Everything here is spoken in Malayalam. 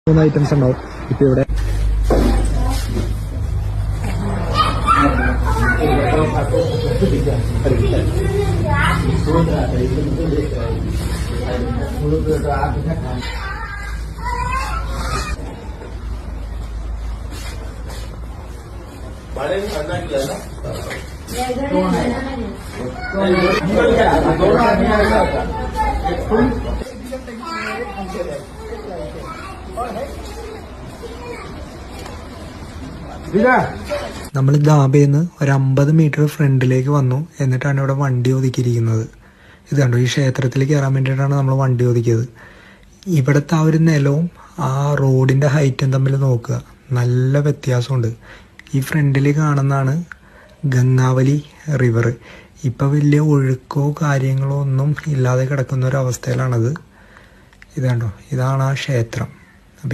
3 ഐറ്റംസ് ഉണ്ടാവും ഇപ്പൊ ഇവിടെ. നമ്മൾ ദാബേന്ന് ഒരു 50 മീറ്റർ ഫ്രണ്ടിലേക്ക് വന്നു. എന്നിട്ടാണ് ഇവിടെ വണ്ടി ഒതുക്കിയിരിക്കുന്നത്. ഇത് കണ്ടോ, ഈ ക്ഷേത്രത്തിൽ കയറാൻ വേണ്ടിയിട്ടാണ് നമ്മൾ വണ്ടി ഒതുക്കിയത്. ഇവിടുത്തെ ആ ഒരു നിലവും ആ റോഡിൻ്റെ ഹൈറ്റും തമ്മിൽ നോക്കുക, നല്ല വ്യത്യാസമുണ്ട്. ഈ ഫ്രണ്ടിൽ കാണുന്നതാണ് ഗംഗാവലി റിവർ. ഇപ്പം വലിയ ഒഴുക്കോ കാര്യങ്ങളോ ഒന്നും ഇല്ലാതെ കിടക്കുന്ന ഒരു അവസ്ഥയിലാണത്. ഇത് കണ്ടോ, ഇതാണ് ആ ക്ഷേത്രം.